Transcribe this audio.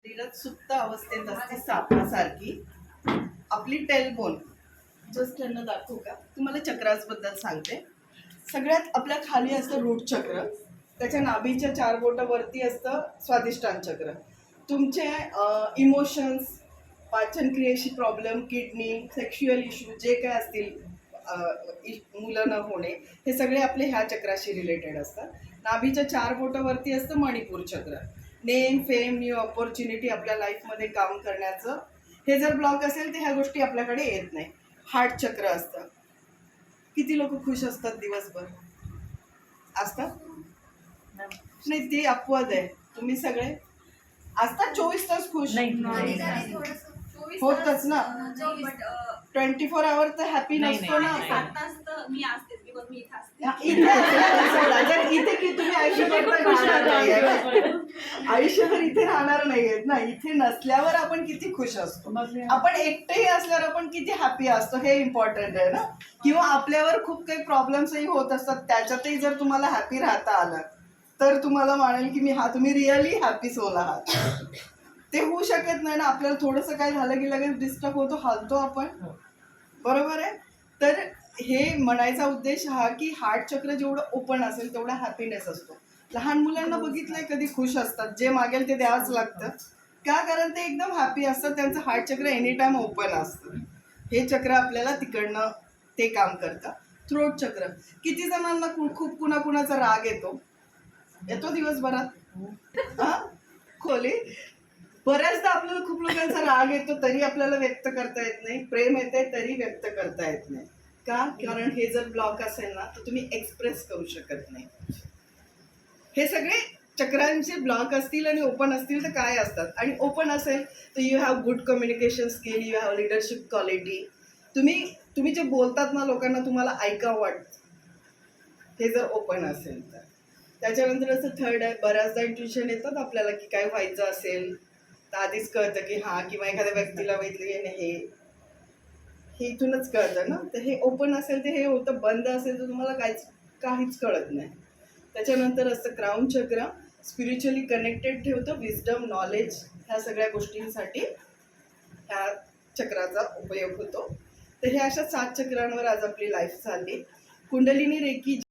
शरीरात सुप्त अवस्थेत असते सापासारखी आपली टेलबोन. जस्ट त्यांना दाखवू का? तुम्हाला चक्रासबद्दल सांगते. सगळ्यात आपल्या खाली असतं रूट चक्र, त्याच्या नाभीच्या 4 बोटावरती असतं स्वादिष्टान चक्र. तुमचे इमोशन्स, पाचन क्रियेशी प्रॉब्लेम, किडनी, सेक्शुअल इश्यू जे काय असतील, मुलं न होणे, हे सगळे आपले ह्या चक्राशी रिलेटेड असतात. नाभीच्या 4 बोटावरती असतं मणिपूर चक्र. नेम, फेम, न्यू ऑपॉर्च्युनिटी, आपल्या लाईफमध्ये काम करण्याचं. हे जर ब्लॉक असेल तर ह्या गोष्टी आपल्याकडे येत नाही. हार्ट चक्र असतं. किती लोक खुश असतात दिवसभर? असतात नाही, ते अपवाद आहे. तुम्ही सगळे असतात 24 तास खुश? होतच ना. 24 आवर तर हॅपी नसतो ना. इथे की तुम्ही आयुष्यभर इथे राहणार नाहीयेत ना. इथे नसल्यावर आपण किती खुश असतो, आपण एकटेही असल्यावर आपण किती हॅपी असतो, हे इम्पॉर्टंट आहे ना. किंवा आपल्यावर खूप काही प्रॉब्लेम्सही होत असतात, त्याच्यातही जर तुम्हाला हॅपी राहता आलं तर तुम्हाला म्हणेल की तुम्ही रिअली हॅपी सोल आहात. ते होऊ शकत नाही ना. आपल्याला थोडंसं काय झालं की लगेच डिस्टर्ब होतो, हालतो आपण. बरोबर आहे. तर हे म्हणायचा उद्देश हा की हार्ट चक्र जेवढं ओपन असेल तेवढा हॅपीनेस असतो. लहान मुलांना बघितलंय कधी खुश असतात, जे मागेल ते द्यावंच लागतं. का? कारण ते एकदम हॅपी असतात, त्यांचं हार्ट चक्र एनी टाइम ओपन असतं. हे चक्र आपल्याला तिकडनं ते काम करतं. थ्रोट चक्र. किती जणांना खूप कुणाचा राग येतो दिवसभरात? खोली बऱ्याचदा आपल्याला खूप लोकांचा राग येतो तरी आपल्याला व्यक्त करता येत नाही. प्रेम येते तरी व्यक्त करता येत नाही. का? कारण हे जर ब्लॉक असेल ना तर तुम्ही एक्सप्रेस करू शकत नाही. हे सगळे चक्रांचे ब्लॉक असतील आणि ओपन असतील तर काय असतात. आणि ओपन असेल तर you have good communication skill, you have leadership quality. तुम्ही जे बोलतात ना लोकांना तुम्हाला ऐकावं वाटतं, हे जर ओपन असेल तर. त्याच्यानंतर असं थर्ड आहे, बऱ्याचदा इंट्युशन येतात आपल्याला की काय व्हायचं असेल तर आधीच कळतं की किंवा एखाद्या व्यक्तीला बघितलं हे इथूनच कळतं ना. तर हे ओपन असेल तर हे होतं, बंद असेल तर तुम्हाला काहीच कळत नाही. त्याच्यानंतर असतं क्राऊन चक्र. स्पिरिच्युअली कनेक्टेड ठेवतं, विजडम, नॉलेज, ह्या सगळ्या गोष्टींसाठी ह्या चक्राचा उपयोग होतो. तर ह्या अशा 7 चक्रांवर आज आपली लाईफ चालली. कुंडलिनी रेकी